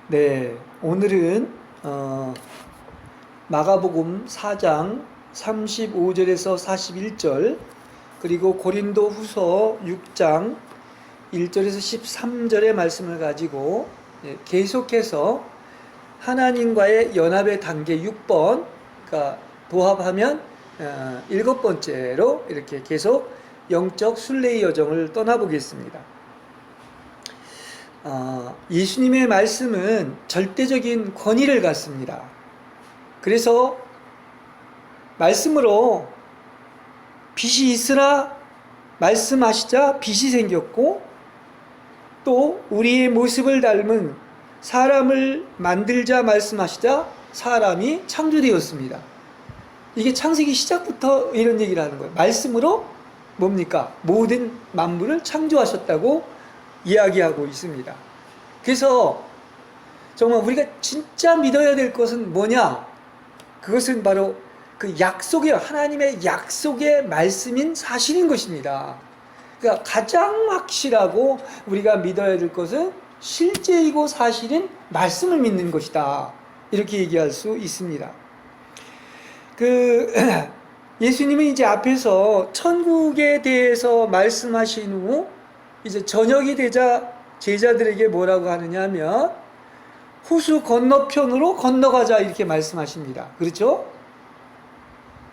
네, 오늘은 마가복음 4장 35절에서 41절, 그리고 고린도 후서 6장 1절에서 13절의 말씀을 가지고 계속해서 하나님과의 연합의 단계 6번, 그러니까 도합하면 7번째로 이렇게 계속 영적 순례의 여정을 떠나보겠습니다. 예수님의 말씀은 절대적인 권위를 갖습니다. 그래서 말씀으로 빛이 있으나 말씀하시자 빛이 생겼고, 또 우리의 모습을 닮은 사람을 만들자 말씀하시자 사람이 창조되었습니다. 이게 창세기 시작부터 이런 얘기를 하는 거예요. 말씀으로 뭡니까? 모든 만물을 창조하셨다고 이야기하고 있습니다. 그래서 정말 우리가 진짜 믿어야 될 것은 뭐냐? 그것은 바로 그 약속이에요. 하나님의 약속의 말씀인 사실인 것입니다. 그러니까 가장 확실하고 우리가 믿어야 될 것은 실제이고 사실인 말씀을 믿는 것이다. 이렇게 얘기할 수 있습니다. 예수님은 이제 앞에서 천국에 대해서 말씀하신 후 이제 저녁이 되자 제자들에게 뭐라고 하느냐 하면 호수 건너편으로 건너가자 이렇게 말씀하십니다. 그렇죠?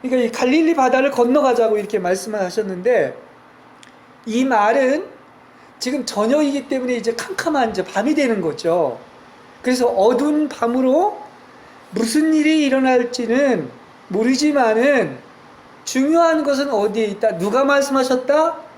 그러니까 이 갈릴리 바다를 건너가자고 이렇게 말씀을 하셨는데, 이 말은 지금 저녁이기 때문에 이제 캄캄한 이제 밤이 되는 거죠. 그래서 어두운 밤으로 무슨 일이 일어날지는 모르지만은 중요한 것은 어디에 있다? 누가 말씀하셨다?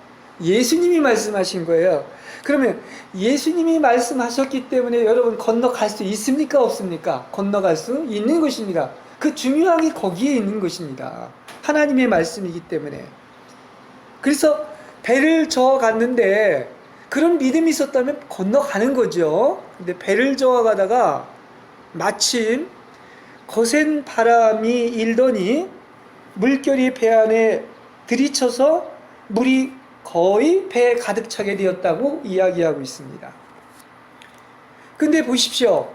예수님이 말씀하신 거예요. 그러면 예수님이 말씀하셨기 때문에 여러분 건너갈 수 있습니까? 없습니까? 건너갈 수 있는 것입니다. 그 중요한 게 거기에 있는 것입니다. 하나님의 말씀이기 때문에. 그래서 배를 저어 갔는데 그런 믿음이 있었다면 건너가는 거죠. 근데 배를 저어 가다가 마침 거센 바람이 일더니 물결이 배 안에 들이쳐서 물이 거의 배에 가득 차게 되었다고 이야기하고 있습니다. 근데 보십시오.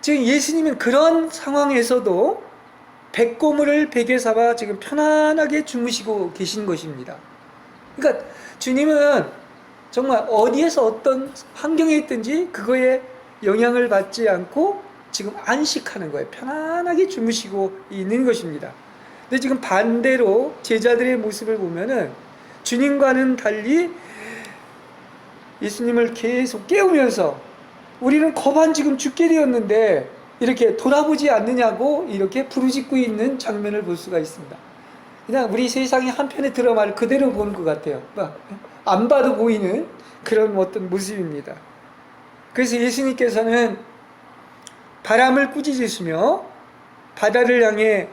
지금 예수님은 그런 상황에서도 백고물을 베개 삼아 지금 편안하게 주무시고 계신 것입니다. 그러니까 주님은 정말 어디에서 어떤 환경에 있든지 그거에 영향을 받지 않고 지금 안식하는 거예요. 편안하게 주무시고 있는 것입니다. 근데 지금 반대로 제자들의 모습을 보면은 주님과는 달리 예수님을 계속 깨우면서 우리는 거반 지금 죽게 되었는데 이렇게 돌아보지 않느냐고 이렇게 부르짖고 있는 장면을 볼 수가 있습니다. 그냥 우리 세상의 한편의 드라마를 그대로 보는 것 같아요. 안 봐도 보이는 그런 어떤 모습입니다. 그래서 예수님께서는 바람을 꾸짖으시며 바다를 향해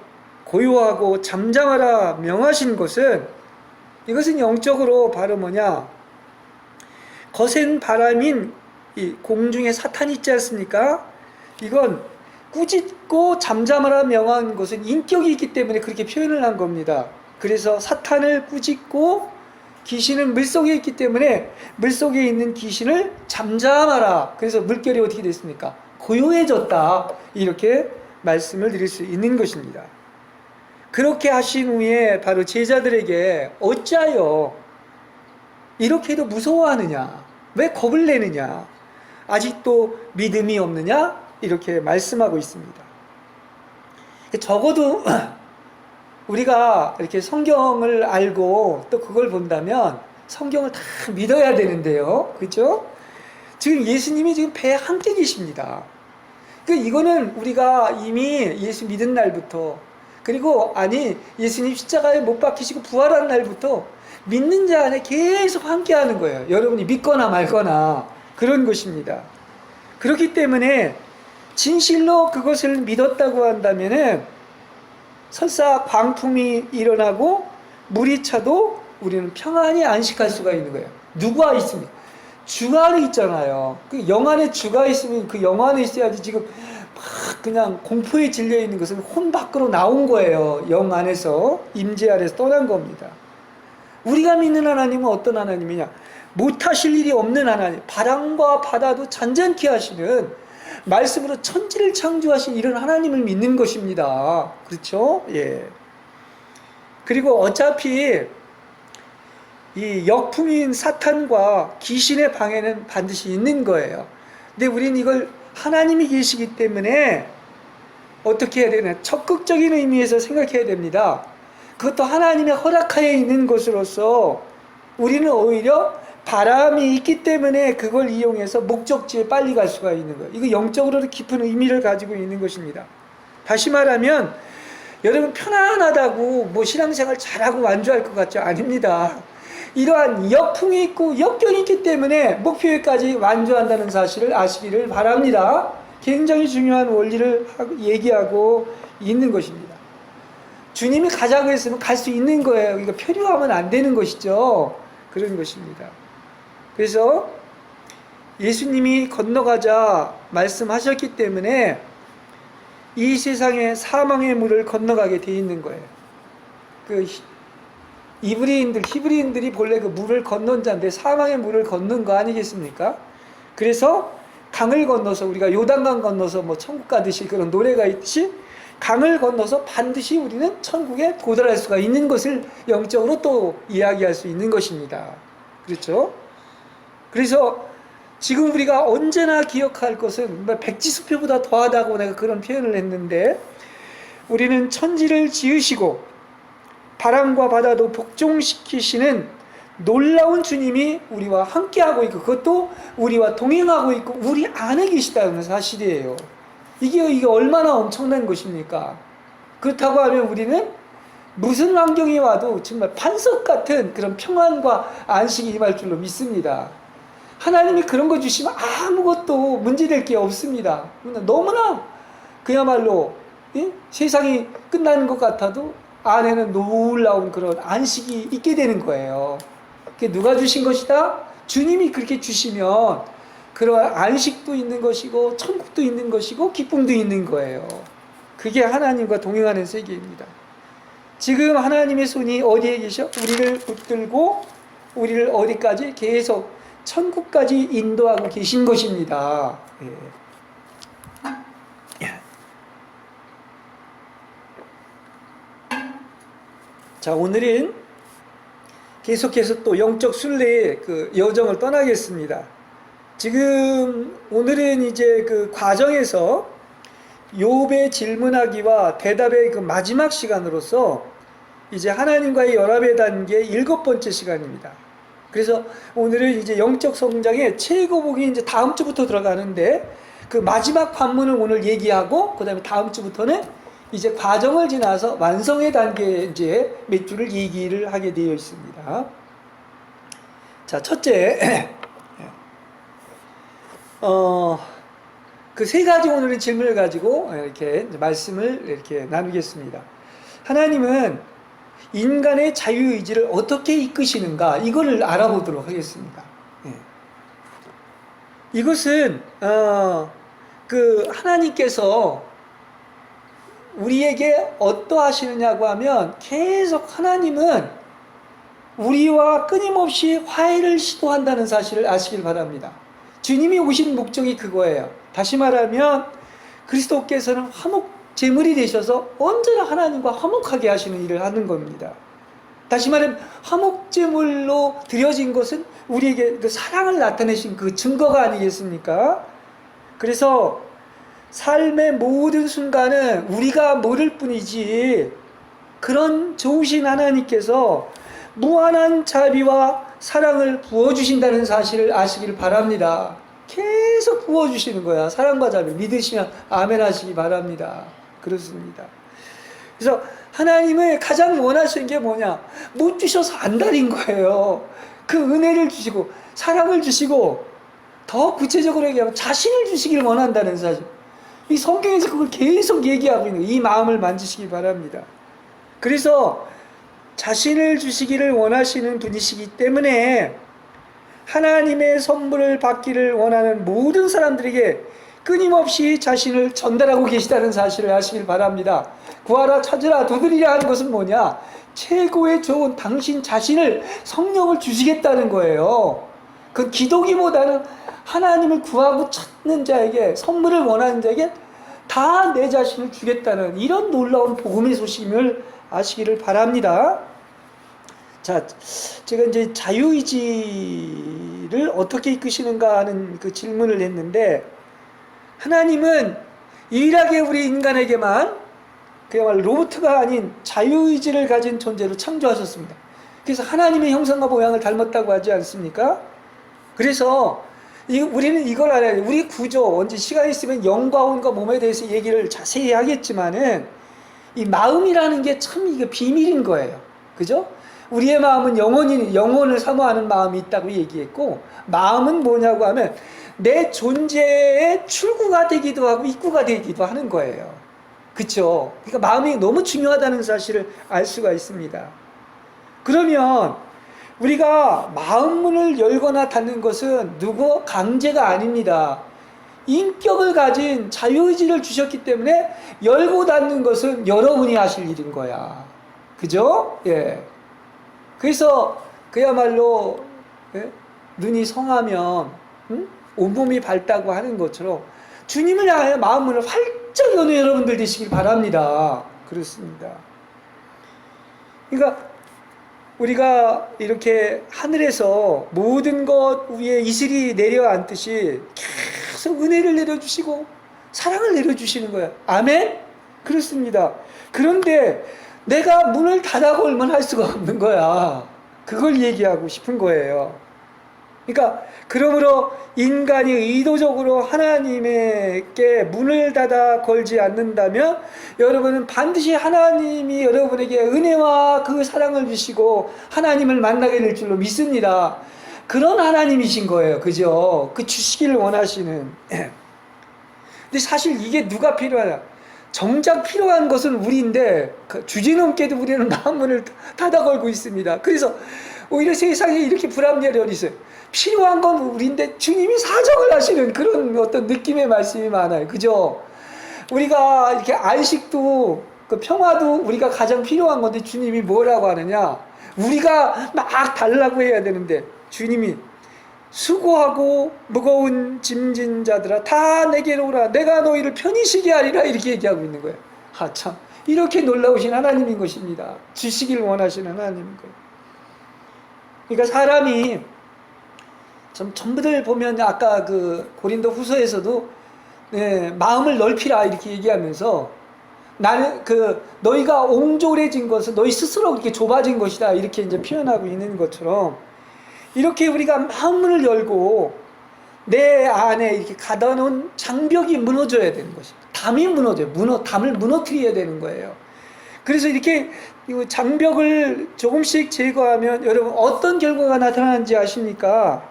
고요하고 잠잠하라 명하신 것은, 이것은 영적으로 바로 뭐냐? 거센 바람인 이 공중에 사탄이 있지 않습니까? 이건 꾸짖고 잠잠하라 명한 것은 인격이 있기 때문에 그렇게 표현을 한 겁니다. 그래서 사탄을 꾸짖고 귀신은 물속에 있기 때문에 물속에 있는 귀신을 잠잠하라. 그래서 물결이 어떻게 됐습니까? 고요해졌다. 이렇게 말씀을 드릴 수 있는 것입니다. 그렇게 하신 후에 바로 제자들에게 어찌하여 이렇게도 무서워하느냐? 왜 겁을 내느냐? 아직도 믿음이 없느냐? 이렇게 말씀하고 있습니다. 적어도 우리가 이렇게 성경을 알고 또 그걸 본다면 성경을 다 믿어야 되는데요. 그렇죠? 지금 예수님이 지금 배에 함께 계십니다. 이거는 우리가 이미 예수 믿은 날부터, 그리고 예수님 십자가에 못 박히시고 부활한 날부터 믿는 자 안에 계속 함께 하는 거예요. 여러분이 믿거나 말거나 그런 것입니다. 그렇기 때문에 진실로 그것을 믿었다고 한다면은 설사 광풍이 일어나고 물이 차도 우리는 평안히 안식할 수가 있는 거예요. 누가 있습니까? 주 안에 있잖아요. 그 영 안에 주가 있으면 그 영 안에 있어야지. 지금 막 그냥 공포에 질려 있는 것은 혼 밖으로 나온 거예요. 영 안에서, 임재 안에서 떠난 겁니다. 우리가 믿는 하나님은 어떤 하나님이냐? 못하실 일이 없는 하나님, 바람과 바다도 잔잔케 하시는 말씀으로 천지를 창조하신 이런 하나님을 믿는 것입니다. 그렇죠? 예. 그리고 어차피 이 역풍인 사탄과 귀신의 방해는 반드시 있는 거예요. 근데 우리는 이걸 하나님이 계시기 때문에 어떻게 해야 되나? 적극적인 의미에서 생각해야 됩니다. 그것도 하나님의 허락하에 있는 것으로서 우리는 오히려 바람이 있기 때문에 그걸 이용해서 목적지에 빨리 갈 수가 있는 거예요. 이거 영적으로도 깊은 의미를 가지고 있는 것입니다. 다시 말하면 여러분 편안하다고 뭐 신앙생활 잘하고 완주할 것 같죠? 아닙니다. 이러한 역풍이 있고 역경이 있기 때문에 목표에까지 완주한다는 사실을 아시기를 바랍니다. 굉장히 중요한 원리를 얘기하고 있는 것입니다. 주님이 가자고 했으면 갈 수 있는 거예요. 이거 표류하면 안 되는 것이죠. 그런 것입니다. 그래서 예수님이 건너가자 말씀하셨기 때문에 이 세상에 사망의 물을 건너가게 돼 있는 거예요. 그 히브리인들이 본래 그 물을 건넌 자인데 사망의 물을 건넌 거 아니겠습니까? 그래서 강을 건너서 우리가 요단강 건너서 뭐 천국 가듯이 그런 노래가 있듯이 강을 건너서 반드시 우리는 천국에 도달할 수가 있는 것을 영적으로 또 이야기할 수 있는 것입니다. 그렇죠? 그래서 지금 우리가 언제나 기억할 것은 백지수표보다 더하다고 내가 그런 표현을 했는데 우리는 천지를 지으시고 바람과 바다도 복종시키시는 놀라운 주님이 우리와 함께하고 있고 그것도 우리와 동행하고 있고 우리 안에 계시다는 사실이에요. 이게 얼마나 엄청난 것입니까? 그렇다고 하면 우리는 무슨 환경이 와도 정말 반석 같은 그런 평안과 안식이 임할 줄로 믿습니다. 하나님이 그런 거 주시면 아무것도 문제될 게 없습니다. 너무나 그야말로 세상이 끝나는 것 같아도 안에는 놀라운 그런 안식이 있게 되는 거예요. 그게 누가 주신 것이다? 주님이 그렇게 주시면 그런 안식도 있는 것이고 천국도 있는 것이고 기쁨도 있는 거예요. 그게 하나님과 동행하는 세계입니다. 지금 하나님의 손이 어디에 계셔? 우리를 붙들고 우리를 어디까지? 계속 천국까지 인도하고 계신 것입니다. 예. 자, 오늘은 계속해서 또 영적 순례의 그 여정을 떠나겠습니다. 지금 오늘은 이제 그 과정에서 욥의 질문하기와 대답의 그 마지막 시간으로서 이제 하나님과의 연합의 단계 7번째 시간입니다. 그래서 오늘은 이제 영적 성장의 최고봉이 이제 다음 주부터 들어가는데 그 마지막 관문을 오늘 얘기하고 그 다음에 다음 주부터는 이제 과정을 지나서 완성의 단계에 이제 몇 주를 얘기를 하게 되어 있습니다. 자, 첫째, 그 세 가지 오늘은 질문을 가지고 이렇게 말씀을 이렇게 나누겠습니다. 하나님은 인간의 자유의지를 어떻게 이끄시는가, 이거를 알아보도록 하겠습니다. 이것은, 그 하나님께서 우리에게 어떠하시느냐고 하면 계속 하나님은 우리와 끊임없이 화해를 시도한다는 사실을 아시길 바랍니다. 주님이 오신 목적이 그거예요. 다시 말하면 그리스도께서는 화목 제물이 되셔서 언제나 하나님과 화목하게 하시는 일을 하는 겁니다. 다시 말하면 화목 제물로 드려진 것은 우리에게 그 사랑을 나타내신 그 증거가 아니겠습니까? 그래서 삶의 모든 순간은 우리가 모를 뿐이지 그런 좋으신 하나님께서 무한한 자비와 사랑을 부어주신다는 사실을 아시길 바랍니다. 계속 부어주시는 거야. 사랑과 자비 믿으시면 아멘 하시기 바랍니다. 그렇습니다. 그래서 하나님의 가장 원하시는 게 뭐냐? 못 주셔서 안달인 거예요. 그 은혜를 주시고 사랑을 주시고 더 구체적으로 얘기하면 자신을 주시길 원한다는 사실. 이 성경에서 그걸 계속 얘기하고 있는 거예요. 이 마음을 만지시기 바랍니다. 그래서 자신을 주시기를 원하시는 분이시기 때문에 하나님의 선물을 받기를 원하는 모든 사람들에게 끊임없이 자신을 전달하고 계시다는 사실을 아시길 바랍니다. 구하라 찾으라 두드리라 하는 것은 뭐냐? 최고의 좋은 당신 자신을 성령을 주시겠다는 거예요. 그 기도기보다는 하나님을 구하고 찾는 자에게, 선물을 원하는 자에게 다 내 자신을 주겠다는 이런 놀라운 복음의 소식임을 아시기를 바랍니다. 자, 제가 이제 자유의지를 어떻게 이끄시는가 하는 그 질문을 했는데, 하나님은 유일하게 우리 인간에게만 그야말로 로봇가 아닌 자유의지를 가진 존재로 창조하셨습니다. 그래서 하나님의 형상과 모양을 닮았다고 하지 않습니까? 그래서 우리는 이걸 알아야 돼요. 우리 구조, 언제 시간이 있으면 영과 혼과 몸에 대해서 얘기를 자세히 하겠지만은, 이 마음이라는 게 참 이게 비밀인 거예요. 그죠? 우리의 마음은 영혼을 사모하는 마음이 있다고 얘기했고, 마음은 뭐냐고 하면 내 존재의 출구가 되기도 하고 입구가 되기도 하는 거예요. 그쵸? 그러니까 마음이 너무 중요하다는 사실을 알 수가 있습니다. 그러면 우리가 마음문을 열거나 닫는 것은 누구 강제가 아닙니다. 인격을 가진 자유의지를 주셨기 때문에 열고 닫는 것은 여러분이 하실 일인 거야. 그죠? 예. 그래서 그야말로, 예? 눈이 성하면 온몸이 밝다고 하는 것처럼 주님을 향해 마음문을 활짝 여는 여러분들 되시길 바랍니다. 그렇습니다. 그러니까 우리가 이렇게 하늘에서 모든 것 위에 이슬이 내려앉듯이 계속 은혜를 내려주시고 사랑을 내려주시는 거야. 아멘? 그렇습니다. 그런데 내가 문을 닫아 걸면 할 수가 없는 거야. 그걸 얘기하고 싶은 거예요. 그러니까 그러므로 인간이 의도적으로 하나님에게 문을 닫아 걸지 않는다면 여러분은 반드시 하나님이 여러분에게 은혜와 그 사랑을 주시고 하나님을 만나게 될 줄로 믿습니다. 그런 하나님이신 거예요. 그죠? 그 주시기를 원하시는. 근데 사실 이게 누가 필요하냐? 정작 필요한 것은 우리인데 주지넘게도 우리는 마음문을 닫아 걸고 있습니다. 그래서 오히려 세상에 이렇게 불합리한 일이 있어요. 필요한 건 우리인데 주님이 사정을 하시는 그런 어떤 느낌의 말씀이 많아요. 그죠? 우리가 이렇게 안식도, 그 평화도 우리가 가장 필요한 건데 주님이 뭐라고 하느냐? 우리가 막 달라고 해야 되는데 주님이 수고하고 무거운 짐진 자들아 다 내게로 오라. 내가 너희를 편히 쉬게 하리라. 이렇게 얘기하고 있는 거예요. 아, 참. 이렇게 놀라우신 하나님인 것입니다. 주시길 원하시는 하나님인 거예요. 그러니까 사람이 전부들 보면 아까 그 고린도 후서에서도 네, 마음을 넓히라 이렇게 얘기하면서 나는 너희가 옹졸해진 것은 너희 스스로 이렇게 좁아진 것이다 이렇게 이제 표현하고 있는 것처럼 이렇게 우리가 마음문을 열고 내 안에 이렇게 가다 놓은 장벽이 무너져야 되는 것입니다. 담이 무너져요. 담을 무너뜨려야 되는 거예요. 그래서 이렇게 장벽을 조금씩 제거하면 여러분 어떤 결과가 나타나는지 아십니까?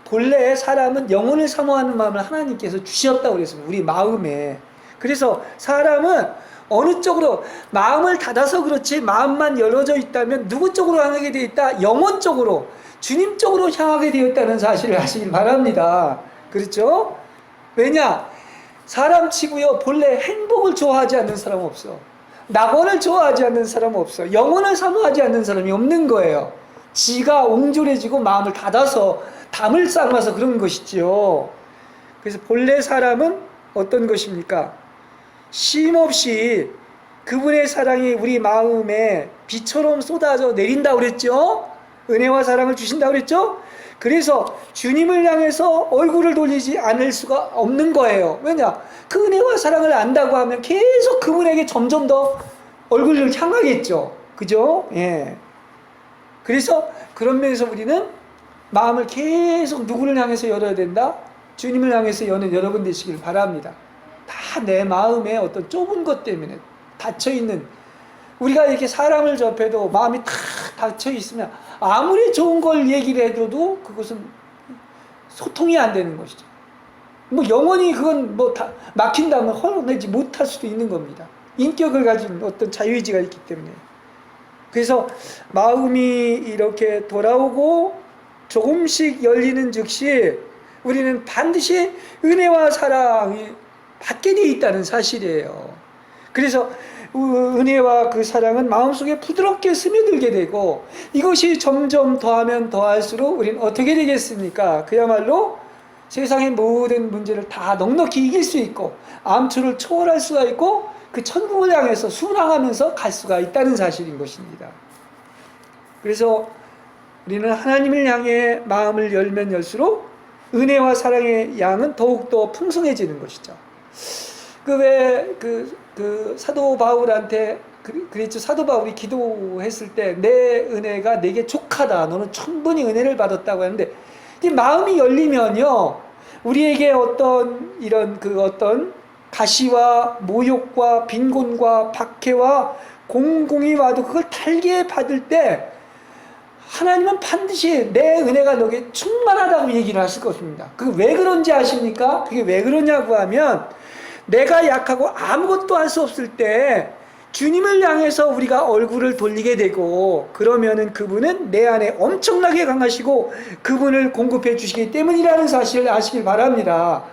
본래 사람은 영혼을 사모하는 마음을 하나님께서 주셨다고 그랬습니다. 우리 마음에. 그래서 사람은 어느 쪽으로 마음을 닫아서 그렇지 마음만 열어져 있다면 누구 쪽으로 향하게 되어 있다? 영혼 쪽으로, 주님 쪽으로 향하게 되어 있다는 사실을 아시길 바랍니다. 그렇죠? 왜냐? 사람 치고요 본래 행복을 좋아하지 않는 사람은 없어. 낙원을 좋아하지 않는 사람은 없어. 영혼을 사모하지 않는 사람이 없는 거예요. 지가 옹졸해지고 마음을 닫아서 담을 쌓아서 그런 것이지요. 그래서 본래 사람은 어떤 것입니까? 쉼없이 그분의 사랑이 우리 마음에 비처럼 쏟아져 내린다고 그랬죠? 은혜와 사랑을 주신다고 그랬죠? 그래서 주님을 향해서 얼굴을 돌리지 않을 수가 없는 거예요. 왜냐? 그 은혜와 사랑을 안다고 하면 계속 그분에게 점점 더 얼굴을 향하겠죠. 그죠? 예. 그래서 그런 면에서 우리는 마음을 계속 누구를 향해서 열어야 된다? 주님을 향해서 여는 여러분 되시길 바랍니다. 다 내 마음에 어떤 좁은 것 때문에 닫혀있는, 우리가 이렇게 사람을 접해도 마음이 탁 닫혀있으면 아무리 좋은 걸 얘기를 해줘도 그것은 소통이 안 되는 것이죠. 뭐 영원히 그건 뭐 다 막힌다면 헐어내지 못할 수도 있는 겁니다. 인격을 가진 어떤 자유의지가 있기 때문에. 그래서 마음이 이렇게 돌아오고 조금씩 열리는 즉시 우리는 반드시 은혜와 사랑이 받게 되어 있다는 사실이에요. 그래서 은혜와 그 사랑은 마음속에 부드럽게 스며들게 되고, 이것이 점점 더하면 더할수록 우리는 어떻게 되겠습니까? 그야말로 세상의 모든 문제를 다 넉넉히 이길 수 있고 암초를 초월할 수가 있고 그 천국을 향해서 순항하면서 갈 수가 있다는 사실인 것입니다. 그래서 우리는 하나님을 향해 마음을 열면 열수록 은혜와 사랑의 양은 더욱더 풍성해지는 것이죠. 그 사도 바울한테 그랬죠. 사도 바울이 기도했을 때 내 은혜가 내게 족하다. 너는 충분히 은혜를 받았다고 하는데, 이 마음이 열리면요, 우리에게 어떤 이런 어떤 가시와 모욕과 빈곤과 박해와 공공이 와도 그걸 달게 받을 때 하나님은 반드시 내 은혜가 너에게 충만하다고 얘기를 하실 것입니다. 그게 왜 그런지 아십니까? 그게 왜 그러냐고 하면, 내가 약하고 아무것도 할 수 없을 때 주님을 향해서 우리가 얼굴을 돌리게 되고, 그러면은 그분은 내 안에 엄청나게 강하시고 그분을 공급해 주시기 때문이라는 사실을 아시길 바랍니다.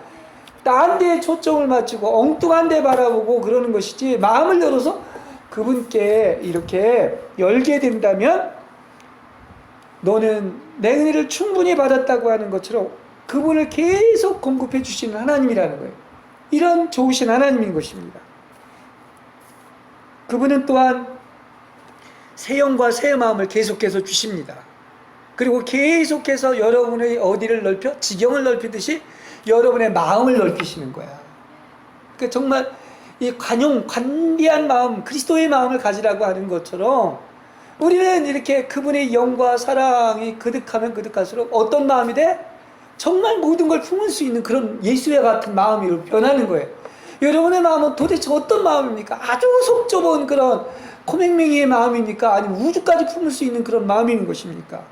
딴 데에 초점을 맞추고 엉뚱한 데 바라보고 그러는 것이지, 마음을 열어서 그분께 이렇게 열게 된다면 너는 내 은혜를 충분히 받았다고 하는 것처럼 그분을 계속 공급해 주시는 하나님이라는 거예요. 이런 좋으신 하나님인 것입니다. 그분은 또한 새 영과 새 마음을 계속해서 주십니다. 그리고 계속해서 여러분의 어디를 넓혀? 지경을 넓히듯이 여러분의 마음을 넓히시는 거야. 그러니까 정말 이 관대한 마음, 그리스도의 마음을 가지라고 하는 것처럼 우리는 이렇게 그분의 영과 사랑이 그득하면 그득할수록 어떤 마음이 돼? 정말 모든 걸 품을 수 있는 그런 예수와 같은 마음으로 변하는 거예요. 여러분의 마음은 도대체 어떤 마음입니까? 아주 속 좁은 그런 코맹맹이의 마음입니까? 아니면 우주까지 품을 수 있는 그런 마음인 것입니까?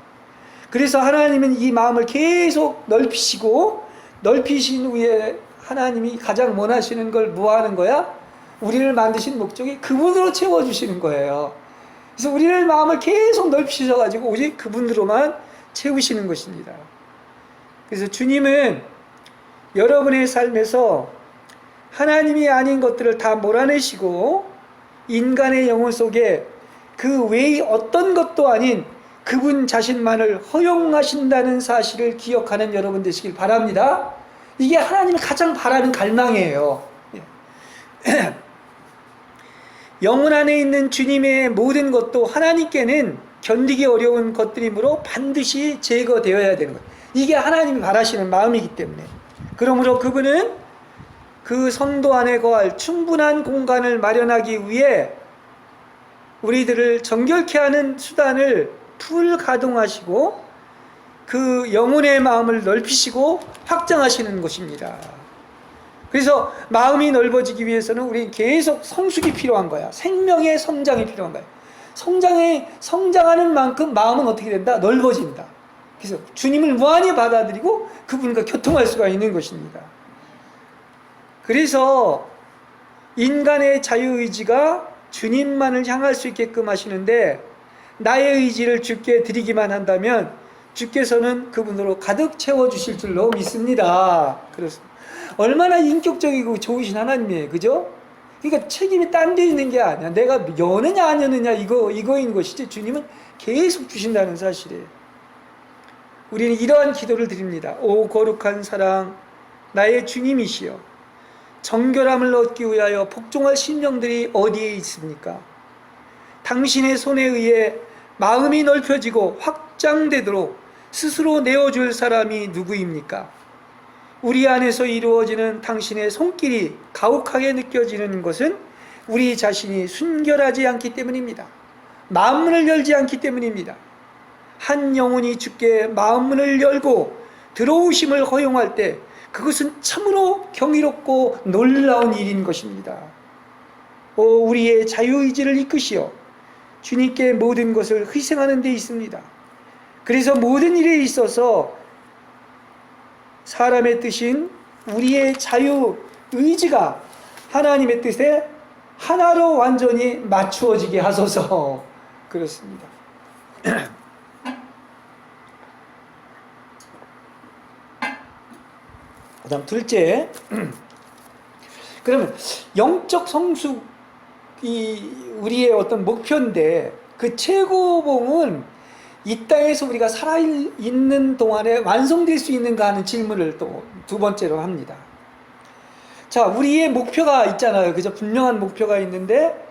그래서 하나님은 이 마음을 계속 넓히시고, 넓히신 후에 하나님이 가장 원하시는 걸 뭐 하는 거야? 우리를 만드신 목적이 그분으로 채워주시는 거예요. 그래서 우리를 마음을 계속 넓히셔가지고 오직 그분으로만 채우시는 것입니다. 그래서 주님은 여러분의 삶에서 하나님이 아닌 것들을 다 몰아내시고 인간의 영혼 속에 그 외의 어떤 것도 아닌 그분 자신만을 허용하신다는 사실을 기억하는 여러분 되시길 바랍니다. 이게 하나님이 가장 바라는 갈망이에요. 영혼 안에 있는 주님의 모든 것도 하나님께는 견디기 어려운 것들이므로 반드시 제거되어야 되는 거예요. 이게 하나님이 바라시는 마음이기 때문에. 그러므로 그분은 그 성도 안에 거할 충분한 공간을 마련하기 위해 우리들을 정결케 하는 수단을 풀 가동하시고 그 영혼의 마음을 넓히시고 확장하시는 것입니다. 그래서 마음이 넓어지기 위해서는 우리는 계속 성숙이 필요한 거야. 생명의 성장이 필요한 거야. 성장하는 만큼 마음은 어떻게 된다? 넓어진다. 그래서 주님을 무한히 받아들이고 그분과 교통할 수가 있는 것입니다. 그래서 인간의 자유의지가 주님만을 향할 수 있게끔 하시는데, 나의 의지를 주께 드리기만 한다면 주께서는 그분으로 가득 채워주실 줄로 믿습니다. 그렇습니다. 얼마나 인격적이고 좋으신 하나님이에요. 그죠? 그러니까 책임이 딴 데 있는 게 아니야. 내가 여느냐 안 여느냐 이거인 것이지, 주님은 계속 주신다는 사실이에요. 우리는 이러한 기도를 드립니다. 오 거룩한 사랑, 나의 주님이시여, 정결함을 얻기 위하여 복종할 심령들이 어디에 있습니까? 당신의 손에 의해 마음이 넓혀지고 확장되도록 스스로 내어줄 사람이 누구입니까? 우리 안에서 이루어지는 당신의 손길이 가혹하게 느껴지는 것은 우리 자신이 순결하지 않기 때문입니다. 마음문을 열지 않기 때문입니다. 한 영혼이 주께 마음문을 열고 들어오심을 허용할 때 그것은 참으로 경이롭고 놀라운 일인 것입니다. 오 우리의 자유의지를 이끄시어 주님께 모든 것을 희생하는 데 있습니다. 그래서 모든 일에 있어서 사람의 뜻인 우리의 자유의지가 하나님의 뜻에 하나로 완전히 맞추어지게 하소서. 그렇습니다. 그 다음 둘째, 그러면 영적 성숙, 우리의 어떤 목표인데, 그 최고봉은 이 땅에서 우리가 살아있는 동안에 완성될 수 있는가 하는 질문을 또 두 번째로 합니다. 자, 우리의 목표가 있잖아요. 그죠? 분명한 목표가 있는데,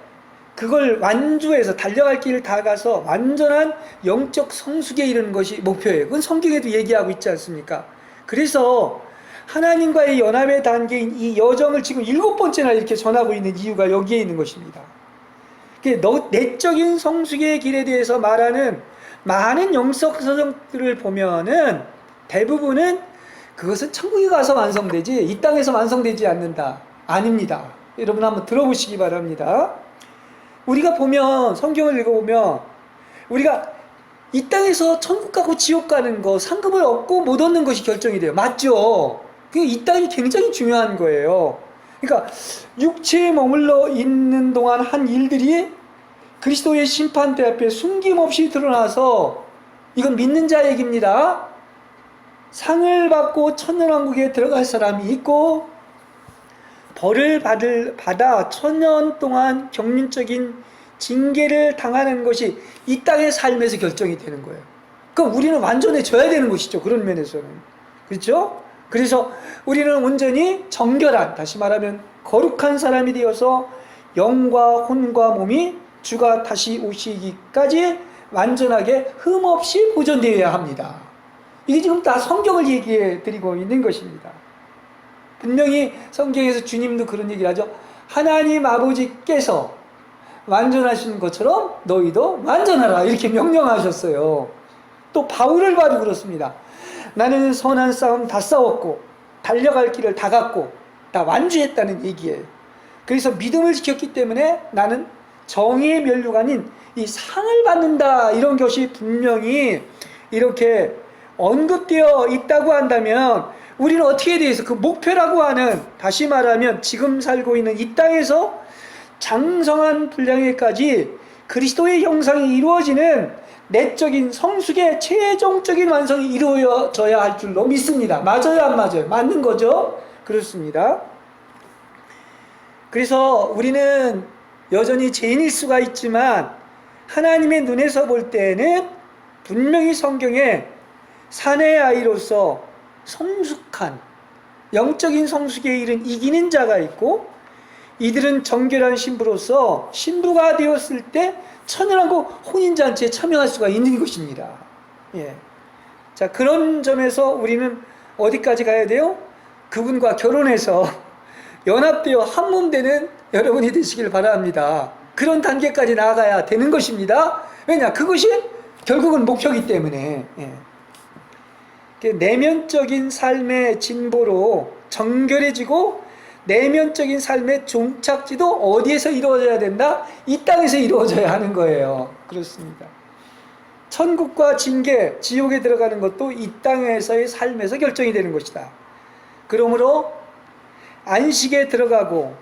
그걸 완주해서 달려갈 길을 다 가서 완전한 영적 성숙에 이르는 것이 목표예요. 그건 성경에도 얘기하고 있지 않습니까? 그래서 하나님과의 연합의 단계인 이 여정을 지금 7번째나 이렇게 전하고 있는 이유가 여기에 있는 것입니다. 내적인 성숙의 길에 대해서 말하는 많은 영적 서적들을 보면은 대부분은 그것은 천국에 가서 완성되지 이 땅에서 완성되지 않는다. 아닙니다. 여러분 한번 들어보시기 바랍니다. 우리가 보면, 성경을 읽어보면 우리가 이 땅에서 천국 가고 지옥 가는 거, 상급을 얻고 못 얻는 것이 결정이 돼요. 맞죠? 이 땅이 굉장히 중요한 거예요. 그러니까 육체에 머물러 있는 동안 한 일들이 그리스도의 심판대 앞에 숨김없이 드러나서, 이건 믿는 자 얘기입니다. 상을 받고 천년왕국에 들어갈 사람이 있고, 벌을 받아 천년 동안 경륜적인 징계를 당하는 것이 이 땅의 삶에서 결정이 되는 거예요. 그럼 우리는 완전해져야 되는 것이죠. 그런 면에서는. 그렇죠? 그래서 우리는 온전히 정결한, 다시 말하면 거룩한 사람이 되어서 영과 혼과 몸이 주가 다시 오시기까지 완전하게 흠없이 보존되어야 합니다. 이게 지금 다 성경을 얘기해 드리고 있는 것입니다. 분명히 성경에서 주님도 그런 얘기를 하죠. 하나님 아버지께서 완전하신 것처럼 너희도 완전하라, 이렇게 명령하셨어요. 또 바울을 봐도 그렇습니다. 나는 선한 싸움 다 싸웠고 달려갈 길을 다 갔고 다 완주했다는 얘기예요. 그래서 믿음을 지켰기 때문에 나는 정의의 면류가 아닌 이 상을 받는다, 이런 것이 분명히 이렇게 언급되어 있다고 한다면, 우리는 어떻게 대해서 그 목표라고 하는, 다시 말하면 지금 살고 있는 이 땅에서 장성한 분량에까지 그리스도의 형상이 이루어지는 내적인 성숙의 최종적인 완성이 이루어져야 할 줄로 믿습니다. 맞아요, 안 맞아요? 맞는 거죠? 그렇습니다. 그래서 우리는 여전히 죄인일 수가 있지만 하나님의 눈에서 볼 때는 분명히 성경에 사내의 아이로서 성숙한, 영적인 성숙에 이른 이기는 자가 있고, 이들은 정결한 신부로서 신부가 되었을 때 천연하고 혼인잔치에 참여할 수가 있는 것입니다. 예. 자, 그런 점에서 우리는 어디까지 가야 돼요? 그분과 결혼해서 연합되어 한 몸 되는 여러분이 되시길 바랍니다. 그런 단계까지 나아가야 되는 것입니다. 왜냐? 그것이 결국은 목표이기 때문에. 예. 내면적인 삶의 진보로 정결해지고 내면적인 삶의 종착지도 어디에서 이루어져야 된다? 이 땅에서 이루어져야 하는 거예요. 그렇습니다. 천국과 징계, 지옥에 들어가는 것도 이 땅에서의 삶에서 결정이 되는 것이다. 그러므로 안식에 들어가고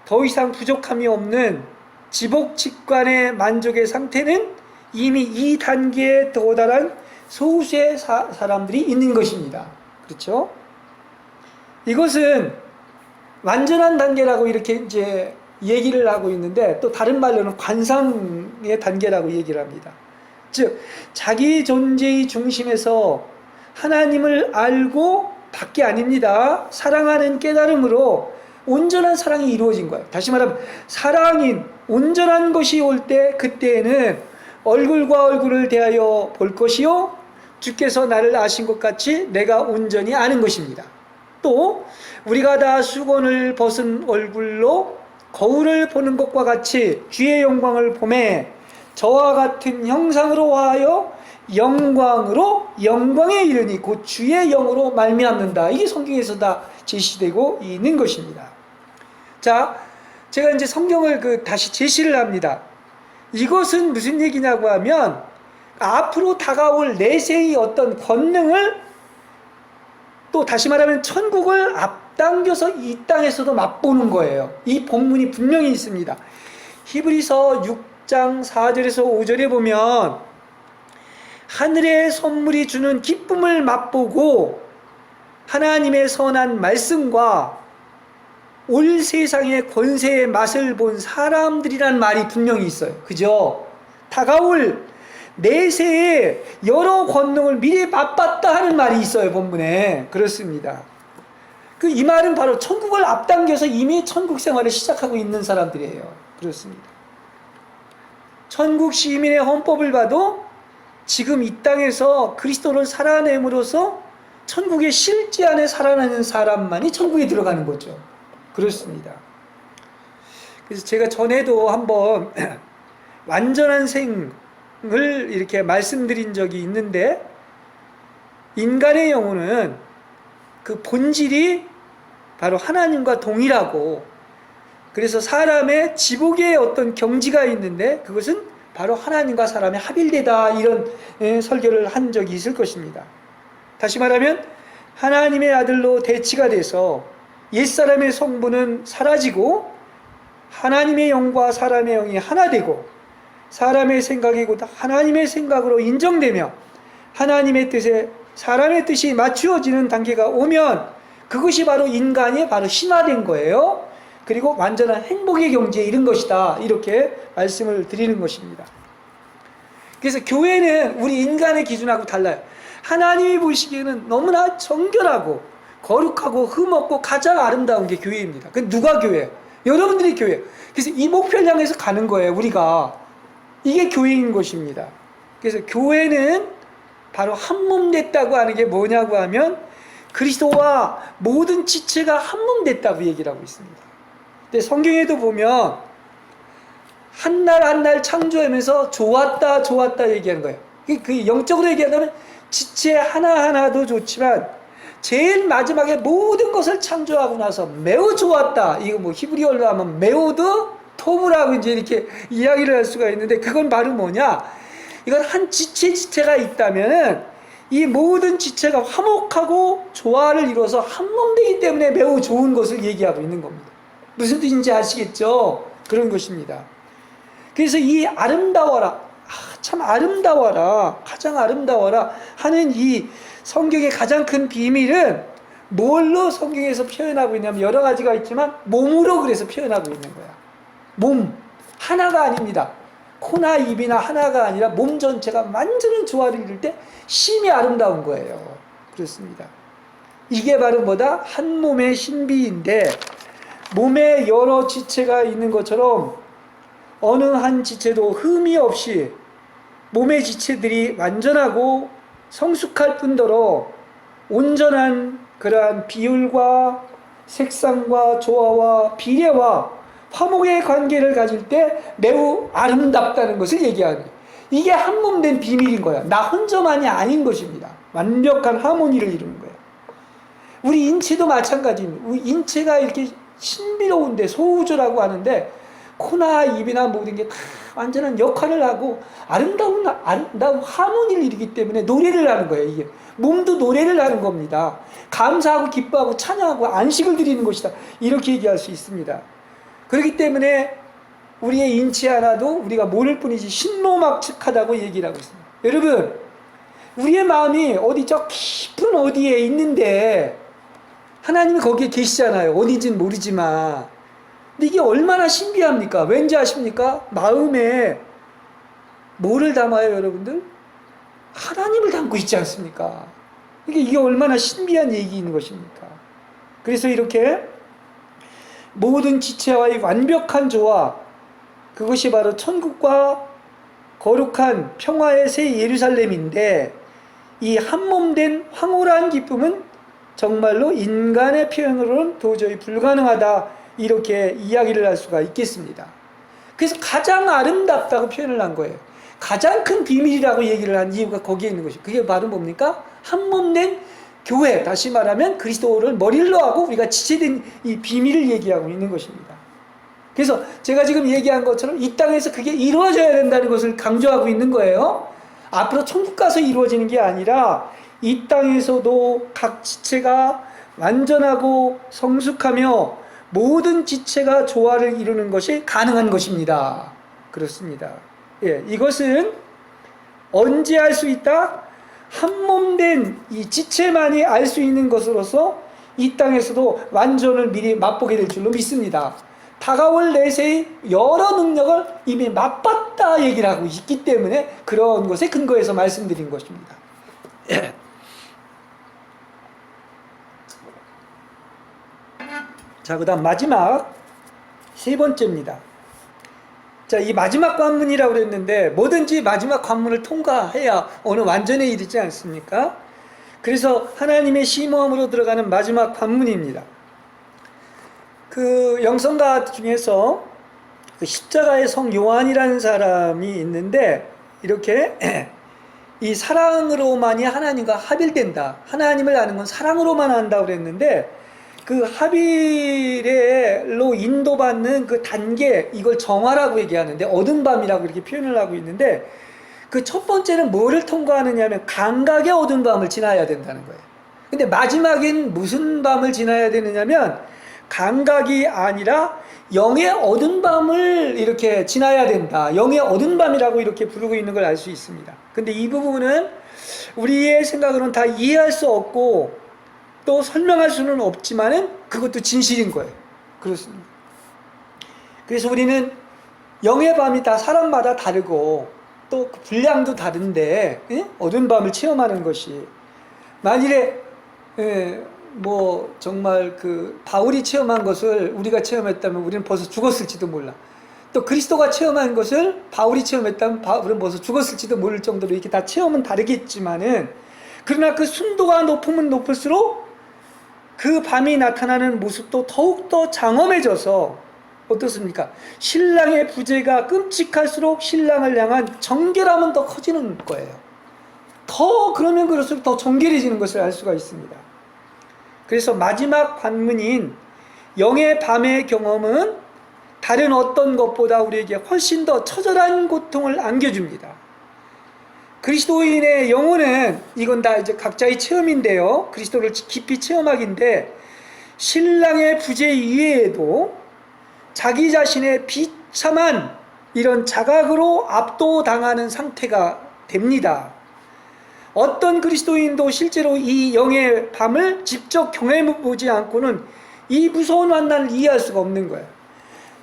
더 이상 부족함이 없는 지복직관의 만족의 상태는 이미 이 단계에 도달한 소수의 사람들이 있는 것입니다. 그렇죠? 이것은 완전한 단계라고 이렇게 이제 얘기를 하고 있는데, 또 다른 말로는 관상의 단계라고 얘기를 합니다. 즉, 자기 존재의 중심에서 하나님을 알고 밖에 아닙니다. 사랑하는 깨달음으로 온전한 사랑이 이루어진 거예요. 다시 말하면 사랑인 온전한 것이 올 때, 그때에는 얼굴과 얼굴을 대하여 볼 것이요 주께서 나를 아신 것 같이 내가 온전히 아는 것입니다. 또 우리가 다 수건을 벗은 얼굴로 거울을 보는 것과 같이 주의 영광을 보매 저와 같은 형상으로 하여 영광으로 영광에 이르니 곧 주의 영으로 말미암는다. 이게 성경에서 다 제시되고 있는 것입니다. 자, 제가 이제 성경을 다시 제시를 합니다. 이것은 무슨 얘기냐고 하면, 앞으로 다가올 내세의 어떤 권능을, 또 다시 말하면 천국을 앞당겨서 이 땅에서도 맛보는 거예요. 이 본문이 분명히 있습니다. 히브리서 6장 4절에서 5절에 보면 하늘의 선물이 주는 기쁨을 맛보고 하나님의 선한 말씀과 올 세상의 권세의 맛을 본 사람들이란 말이 분명히 있어요. 그죠? 다가올 내세의 여러 권능을 미리 맛봤다 하는 말이 있어요. 본문에. 그렇습니다. 이 말은 바로 천국을 앞당겨서 이미 천국 생활을 시작하고 있는 사람들이에요. 그렇습니다. 천국 시민의 헌법을 봐도 지금 이 땅에서 그리스도를 살아냄으로써 천국의 실제 안에 살아나는 사람만이 천국에 들어가는 거죠. 그렇습니다. 그래서 제가 전에도 한번 완전한 생을 이렇게 말씀드린 적이 있는데, 인간의 영혼은 그 본질이 바로 하나님과 동일하고, 그래서 사람의 지복의 어떤 경지가 있는데 그것은 바로 하나님과 사람의 합일되다, 이런 설교를 한 적이 있을 것입니다. 다시 말하면 하나님의 아들로 대치가 돼서 옛사람의 성부는 사라지고 하나님의 영과 사람의 영이 하나 되고, 사람의 생각이 곧 하나님의 생각으로 인정되며 하나님의 뜻에 사람의 뜻이 맞추어지는 단계가 오면 그것이 바로 인간이 바로 신화된 거예요. 그리고 완전한 행복의 경지에 이른 것이다, 이렇게 말씀을 드리는 것입니다. 그래서 교회는 우리 인간의 기준하고 달라요. 하나님이 보시기에는 너무나 정결하고 거룩하고 흠없고 가장 아름다운 게 교회입니다. 그 누가 교회예요? 여러분들이 교회예요. 그래서 이 목표를 향해서 가는 거예요. 우리가. 이게 교회인 것입니다. 그래서 교회는 바로 한 몸 됐다고 하는 게 뭐냐고 하면 그리스도와 모든 지체가 한 몸 됐다고 얘기를 하고 있습니다. 근데 성경에도 보면 한 날 한 날 창조하면서 좋았다 좋았다 얘기하는 거예요. 그 영적으로 얘기한다면 지체 하나하나도 좋지만 제일 마지막에 모든 것을 창조하고 나서 매우 좋았다. 이거 뭐 히브리어로 하면 매우드 토브라고 이제 이렇게 이야기를 할 수가 있는데, 그건 바로 뭐냐? 이건 한 지체가 있다면은 이 모든 지체가 화목하고 조화를 이루어서 한 몸 되기 때문에 매우 좋은 것을 얘기하고 있는 겁니다. 무슨 뜻인지 아시겠죠? 그런 것입니다. 그래서 이 아름다워라, 참 아름다워라, 가장 아름다워라 하는 이 성경의 가장 큰 비밀은 뭘로 성경에서 표현하고 있냐면 여러 가지가 있지만 몸으로 그래서 표현하고 있는 거야. 몸 하나가 아닙니다. 코나 입이나 하나가 아니라 몸 전체가 완전히 조화를 이룰 때 심히 아름다운 거예요. 그렇습니다. 이게 바로 뭐다? 한 몸의 신비인데, 몸에 여러 지체가 있는 것처럼 어느 한 지체도 흠이 없이 몸의 지체들이 완전하고 성숙할 뿐더러 온전한 그러한 비율과 색상과 조화와 비례와 화목의 관계를 가질 때 매우 아름답다는 것을 얘기하는, 이게 한 몸 된 비밀인 거야. 나 혼자만이 아닌 것입니다. 완벽한 하모니를 이루는 거야. 우리 인체도 마찬가지입니다. 우리 인체가 이렇게 신비로운데 소우주라고 하는데 코나 입이나 모든 게 다 완전한 역할을 하고 아름다운 하모니를 이루기 때문에 노래를 하는 거예요. 이게 몸도 노래를 하는 겁니다. 감사하고 기뻐하고 찬양하고 안식을 드리는 것이다, 이렇게 얘기할 수 있습니다. 그렇기 때문에 우리의 인체 하나도 우리가 모를 뿐이지 신노막측하다고 얘기를 하고 있습니다. 여러분, 우리의 마음이 어디 저 깊은 어디에 있는데 하나님이 거기에 계시잖아요. 어딘지는 모르지만. 근데 이게 얼마나 신비합니까? 왠지 아십니까? 마음에 뭐를 담아요, 여러분들? 하나님을 담고 있지 않습니까? 이게 얼마나 신비한 얘기인 것입니까? 그래서 이렇게 모든 지체와의 완벽한 조화, 그것이 바로 천국과 거룩한 평화의 새 예루살렘인데, 이 한몸된 황홀한 기쁨은 정말로 인간의 표현으로는 도저히 불가능하다, 이렇게 이야기를 할 수가 있겠습니다. 그래서 가장 아름답다고 표현을 한 거예요. 가장 큰 비밀이라고 얘기를 한 이유가 거기에 있는 것이죠. 그게 바로 뭡니까? 한몸된 교회, 다시 말하면 그리스도를 머리로 하고 우리가 지체된 이 비밀을 얘기하고 있는 것입니다. 그래서 제가 지금 얘기한 것처럼 이 땅에서 그게 이루어져야 된다는 것을 강조하고 있는 거예요. 앞으로 천국 가서 이루어지는 게 아니라 이 땅에서도 각 지체가 완전하고 성숙하며 모든 지체가 조화를 이루는 것이 가능한 것입니다. 그렇습니다. 예, 이것은 언제 할 수 있다? 한 몸 된 이 지체만이 알 수 있는 것으로서 이 땅에서도 완전을 미리 맛보게 될 줄로 믿습니다. 다가올 내세의 여러 능력을 이미 맛봤다 얘기를 하고 있기 때문에 그런 것에 근거해서 말씀드린 것입니다. 자, 그 다음 마지막 세 번째입니다. 자, 이 마지막 관문이라고 그랬는데 뭐든지 마지막 관문을 통과해야 어느 완전에 이르지 않습니까? 그래서 하나님의 심오함으로 들어가는 마지막 관문입니다. 그 영성가 중에서 그 십자가의 성 요한이라는 사람이 있는데 이렇게 이 사랑으로만이 하나님과 합일된다. 하나님을 아는 건 사랑으로만 한다고 그랬는데 그 합일로 인도받는 그 단계, 이걸 정화라고 얘기하는데 어두운 밤이라고 이렇게 표현을 하고 있는데 그 첫 번째는 뭐를 통과하느냐 하면 감각의 어두운 밤을 지나야 된다는 거예요. 근데 마지막엔 무슨 밤을 지나야 되느냐면 감각이 아니라 영의 어두운 밤을 이렇게 지나야 된다. 영의 어두운 밤이라고 이렇게 부르고 있는 걸 알 수 있습니다. 근데 이 부분은 우리의 생각으로는 다 이해할 수 없고 또 설명할 수는 없지만은 그것도 진실인 거예요. 그렇습니다. 그래서 우리는 영의 밤이 다 사람마다 다르고 또 그 분량도 다른데 어두운 밤을 체험하는 것이 만일에 뭐 정말 그 바울이 체험한 것을 우리가 체험했다면 우리는 벌써 죽었을지도 몰라. 또 그리스도가 체험한 것을 바울이 체험했다면 바울은 벌써 죽었을지도 모를 정도로 이렇게 다 체험은 다르겠지만은 그러나 그 순도가 높으면 높을수록 그 밤이 나타나는 모습도 더욱더 장엄해져서 어떻습니까? 신랑의 부재가 끔찍할수록 신랑을 향한 정결함은 더 커지는 거예요. 더 그러면 그럴수록 더 정결해지는 것을 알 수가 있습니다. 그래서 마지막 관문인 영의 밤의 경험은 다른 어떤 것보다 우리에게 훨씬 더 처절한 고통을 안겨줍니다. 그리스도인의 영혼은 이건 다 이제 각자의 체험인데요. 그리스도를 깊이 체험하기인데 신랑의 부재 이외에도 자기 자신의 비참한 이런 자각으로 압도당하는 상태가 됩니다. 어떤 그리스도인도 실제로 이 영의 밤을 직접 경험해보지 않고는 이 무서운 환난을 이해할 수가 없는 거예요.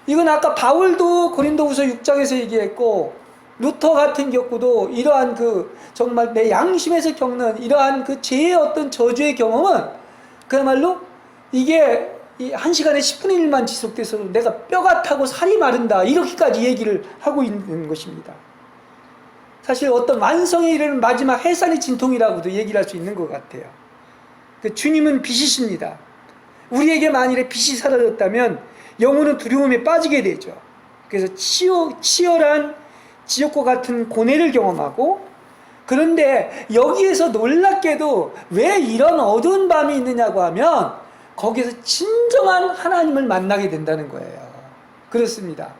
이건 아까 바울도 고린도후서 6장에서 얘기했고 루터 같은 경우도 이러한 그 정말 내 양심에서 겪는 이러한 그 죄의 어떤 저주의 경험은 그야말로 이게 이 1시간에 10분의 1만 지속돼서 내가 뼈가 타고 살이 마른다 이렇게까지 얘기를 하고 있는 것입니다. 사실 어떤 완성에 이르는 마지막 해산의 진통이라고도 얘기를 할 수 있는 것 같아요. 그 주님은 빛이십니다. 우리에게 만일에 빛이 사라졌다면 영혼은 두려움에 빠지게 되죠. 그래서 치열한 지옥과 같은 고뇌를 경험하고 그런데 여기에서 놀랍게도 왜 이런 어두운 밤이 있느냐고 하면 거기에서 진정한 하나님을 만나게 된다는 거예요. 그렇습니다.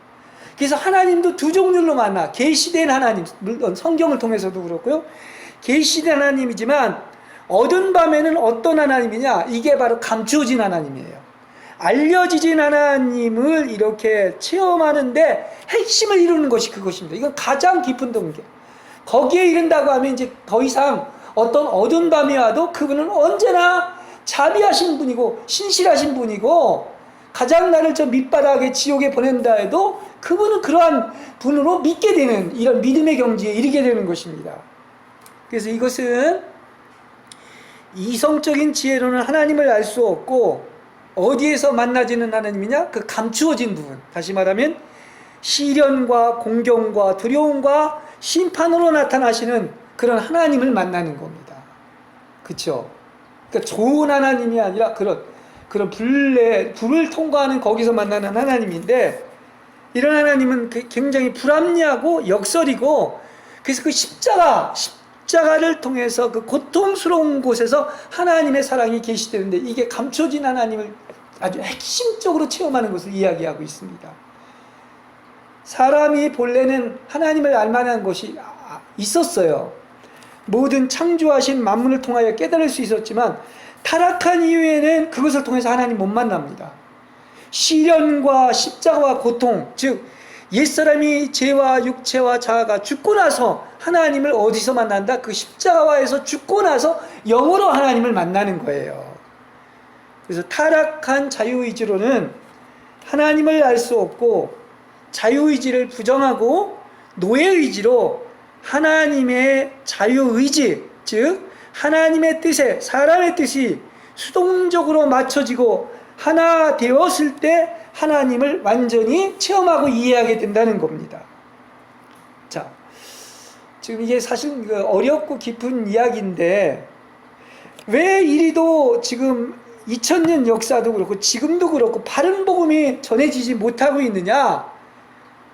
그래서 하나님도 두 종류로 만나 계시된 하나님, 물론 성경을 통해서도 그렇고요. 계시된 하나님이지만 어두운 밤에는 어떤 하나님이냐? 이게 바로 감추어진 하나님이에요. 알려지진 하나님을 이렇게 체험하는데 핵심을 이루는 것이 그것입니다. 이건 가장 깊은 동기. 거기에 이른다고 하면 이제 더 이상 어떤 어두운 밤이 와도 그분은 언제나 자비하신 분이고 신실하신 분이고 가장 나를 저 밑바닥에 지옥에 보낸다 해도 그분은 그러한 분으로 믿게 되는 이런 믿음의 경지에 이르게 되는 것입니다. 그래서 이것은 이성적인 지혜로는 하나님을 알 수 없고 어디에서 만나지는 하나님이냐? 그 감추어진 부분. 다시 말하면 시련과 공경과 두려움과 심판으로 나타나시는 그런 하나님을 만나는 겁니다. 그렇죠? 그러니까 좋은 하나님이 아니라 그런 불을 통과하는 거기서 만나는 하나님인데 이런 하나님은 굉장히 불합리하고 역설이고 그래서 그 십자가를 통해서 그 고통스러운 곳에서 하나님의 사랑이 계시되는데 이게 감춰진 하나님을 아주 핵심적으로 체험하는 것을 이야기하고 있습니다. 사람이 본래는 하나님을 알만한 것이 있었어요. 모든 창조하신 만물을 통하여 깨달을 수 있었지만 타락한 이후에는 그것을 통해서 하나님 못 만납니다. 시련과 십자가와 고통, 즉 옛사람이 죄와 육체와 자아가 죽고 나서 하나님을 어디서 만난다? 그 십자가에서 죽고 나서 영으로 하나님을 만나는 거예요. 그래서 타락한 자유의지로는 하나님을 알 수 없고, 자유의지를 부정하고 노예의지로 하나님의 자유의지, 즉 하나님의 뜻에 사람의 뜻이 수동적으로 맞춰지고 하나 되었을 때 하나님을 완전히 체험하고 이해하게 된다는 겁니다. 자, 지금 이게 사실 어렵고 깊은 이야기인데, 왜 이리도 지금 2000년 역사도 그렇고 지금도 그렇고 바른 복음이 전해지지 못하고 있느냐?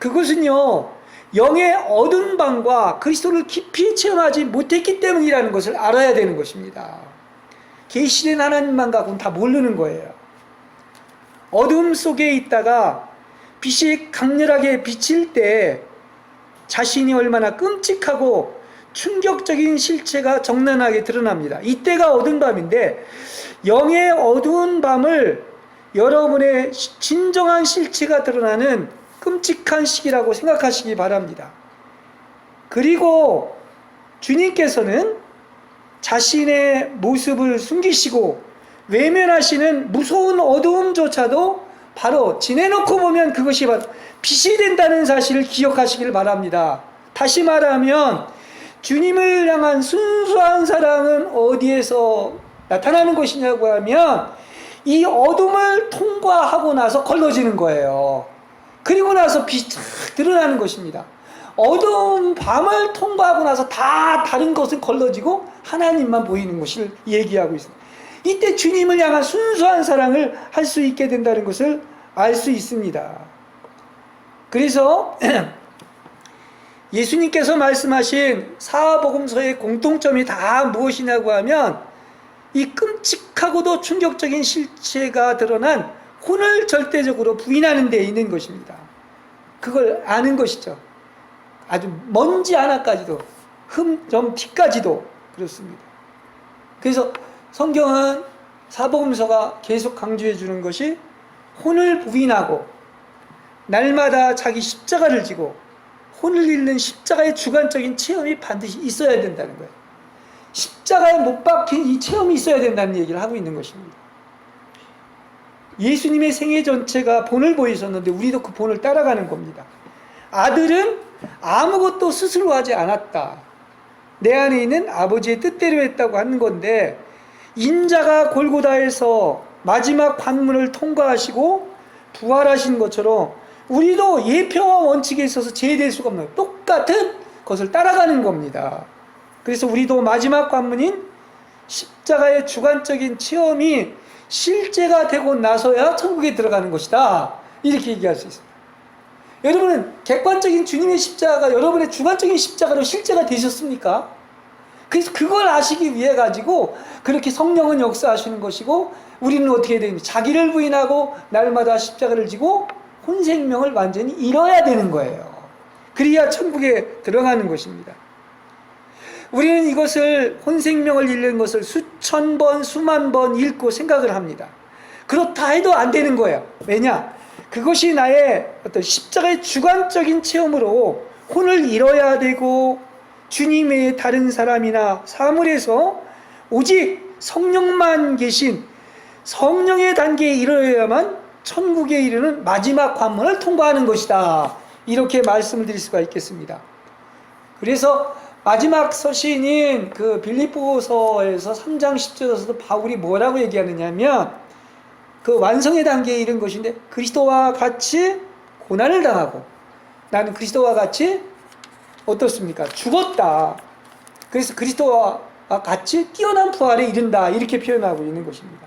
그것은요, 영의 어두운 방과 그리스도를 깊이 체험하지 못했기 때문이라는 것을 알아야 되는 것입니다. 계시된 하나님만 갖고는 다 모르는 거예요. 어둠 속에 있다가 빛이 강렬하게 비칠 때 자신이 얼마나 끔찍하고 충격적인 실체가 적나라하게 드러납니다. 이때가 어두운 밤인데, 영의 어두운 밤을 여러분의 진정한 실체가 드러나는 끔찍한 시기라고 생각하시기 바랍니다. 그리고 주님께서는 자신의 모습을 숨기시고 외면하시는 무서운 어두움조차도 바로 지내놓고 보면 그것이 바로 빛이 된다는 사실을 기억하시길 바랍니다. 다시 말하면 주님을 향한 순수한 사랑은 어디에서 나타나는 것이냐고 하면 이 어둠을 통과하고 나서 걸러지는 거예요. 그리고 나서 빛이 쫙 드러나는 것입니다. 어두운 밤을 통과하고 나서 다 다른 것은 걸러지고 하나님만 보이는 것을 얘기하고 있습니다. 이때 주님을 향한 순수한 사랑을 할 수 있게 된다는 것을 알 수 있습니다. 그래서 예수님께서 말씀하신 사복음서의 공통점이 다 무엇이냐고 하면 이 끔찍하고도 충격적인 실체가 드러난 혼을 절대적으로 부인하는 데 있는 것입니다. 그걸 아는 것이죠. 아주 먼지 하나까지도, 점 티까지도 그렇습니다. 그래서 성경은 사복음서가 계속 강조해 주는 것이 혼을 부인하고 날마다 자기 십자가를 지고 혼을 잃는 십자가의 주관적인 체험이 반드시 있어야 된다는 거예요. 십자가에 못 박힌 이 체험이 있어야 된다는 얘기를 하고 있는 것입니다. 예수님의 생애 전체가 본을 보이셨는데 우리도 그 본을 따라가는 겁니다. 아들은 아무것도 스스로 하지 않았다. 내 안에 있는 아버지의 뜻대로 했다고 하는 건데, 인자가 골고다에서 마지막 관문을 통과하시고 부활하신 것처럼 우리도 예표와 원칙에 있어서 제외될 수가 없는 똑같은 것을 따라가는 겁니다. 그래서 우리도 마지막 관문인 십자가의 주관적인 체험이 실제가 되고 나서야 천국에 들어가는 것이다, 이렇게 얘기할 수 있습니다. 여러분은 객관적인 주님의 십자가가 여러분의 주관적인 십자가로 실제가 되셨습니까? 그래서 그걸 아시기 위해 가지고 그렇게 성령은 역사하시는 것이고, 우리는 어떻게 됩니까? 자기를 부인하고 날마다 십자가를 지고 혼생명을 완전히 잃어야 되는 거예요. 그래야 천국에 들어가는 것입니다. 우리는 이것을, 혼생명을 잃는 것을 수천 번, 수만 번 읽고 생각을 합니다. 그렇다 해도 안 되는 거예요. 왜냐? 그것이 나의 어떤 십자가의 주관적인 체험으로 혼을 잃어야 되고, 주님 외에 다른 사람이나 사물에서 오직 성령만 계신 성령의 단계에 이르러야만 천국에 이르는 마지막 관문을 통과하는 것이다, 이렇게 말씀을 드릴 수가 있겠습니다. 그래서 마지막 서신인 그 빌립보서에서 3장 10절에서도 바울이 뭐라고 얘기하느냐면, 그 완성의 단계에 이른 것인데, 그리스도와 같이 고난을 당하고 나는 그리스도와 같이 어떻습니까? 죽었다. 그래서 그리스도와 같이 뛰어난 부활에 이른다, 이렇게 표현하고 있는 것입니다.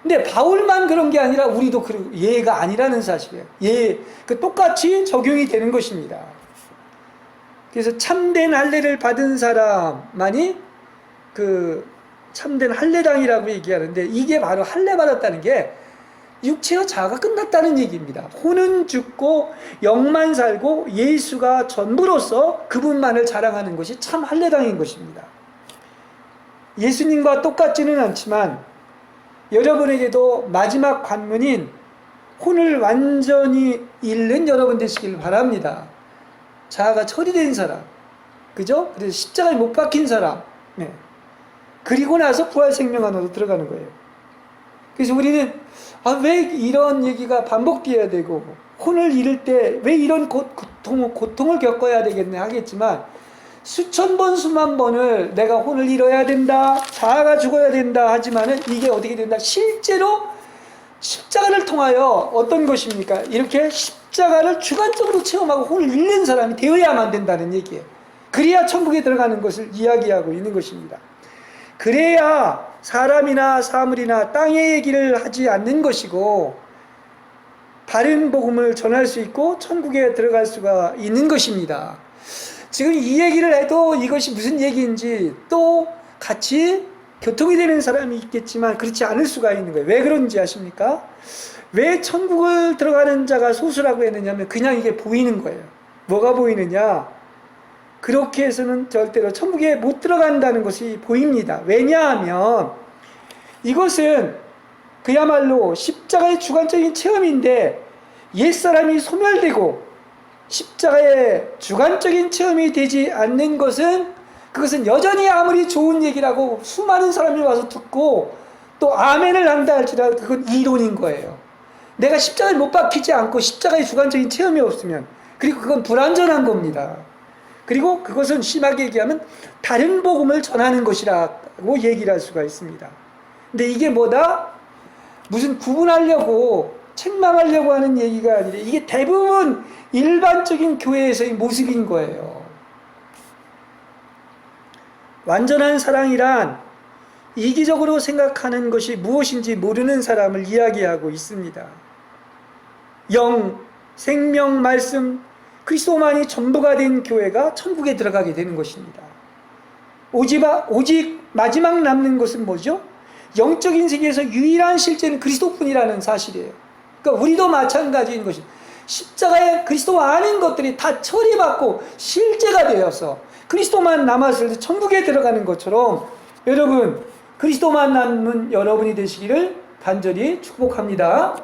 근데 바울만 그런 게 아니라 우리도 예가 아니라는 사실이에요. 그 똑같이 적용이 되는 것입니다. 그래서 참된 할례를 받은 사람만이 그 참된 할례당이라고 얘기하는데, 이게 바로 할례 받았다는 게 육체와 자아가 끝났다는 얘기입니다. 혼은 죽고 영만 살고 예수가 전부로서 그분만을 자랑하는 것이 참 할례당인 것입니다. 예수님과 똑같지는 않지만 여러분에게도 마지막 관문인 혼을 완전히 잃는 여러분 되시길 바랍니다. 자아가 처리된 사람, 그죠? 그래서 십자가에 못 박힌 사람, 네. 그리고 나서 부활 생명 안으로 들어가는 거예요. 그래서 우리는 왜 이런 얘기가 반복되어야 되고 혼을 잃을 때 왜 이런 고통을 겪어야 되겠네 하겠지만, 수천 번 수만 번을 내가 혼을 잃어야 된다, 자아가 죽어야 된다 하지만은 이게 어떻게 된다? 실제로 십자가를 통하여 어떤 것입니까? 이렇게 십자가를 주관적으로 체험하고 혼을 잃는 사람이 되어야만 된다는 얘기예요. 그래야 천국에 들어가는 것을 이야기하고 있는 것입니다. 그래야 사람이나 사물이나 땅의 얘기를 하지 않는 것이고 바른 복음을 전할 수 있고 천국에 들어갈 수가 있는 것입니다. 지금 이 얘기를 해도 이것이 무슨 얘기인지 또 같이 교통이 되는 사람이 있겠지만 그렇지 않을 수가 있는 거예요. 왜 그런지 아십니까? 왜 천국을 들어가는 자가 소수라고 했느냐면 그냥 이게 보이는 거예요. 뭐가 보이느냐? 그렇게 해서는 절대로 천국에 못 들어간다는 것이 보입니다. 왜냐하면 이것은 그야말로 십자가의 주관적인 체험인데, 옛사람이 소멸되고 십자가의 주관적인 체험이 되지 않는 것은, 그것은 여전히 아무리 좋은 얘기라고 수많은 사람이 와서 듣고 또 아멘을 한다 할지라도 그건 이론인 거예요. 내가 십자가를 못 박히지 않고 십자가의 주관적인 체험이 없으면, 그리고 그건 불완전한 겁니다. 그리고 그것은 심하게 얘기하면 다른 복음을 전하는 것이라고 얘기를 할 수가 있습니다. 근데 이게 뭐다? 무슨 구분하려고 책망하려고 하는 얘기가 아니라 이게 대부분 일반적인 교회에서의 모습인 거예요. 완전한 사랑이란 이기적으로 생각하는 것이 무엇인지 모르는 사람을 이야기하고 있습니다. 영, 생명, 말씀, 그리스도만이 전부가 된 교회가 천국에 들어가게 되는 것입니다. 오직 마지막 남는 것은 뭐죠? 영적인 세계에서 유일한 실제는 그리스도뿐이라는 사실이에요. 그러니까 우리도 마찬가지인 것입니다. 십자가에 그리스도 아닌 것들이 다 처리받고 실제가 되어서 그리스도만 남았을 때 천국에 들어가는 것처럼, 여러분 그리스도만 남는 여러분이 되시기를 간절히 축복합니다.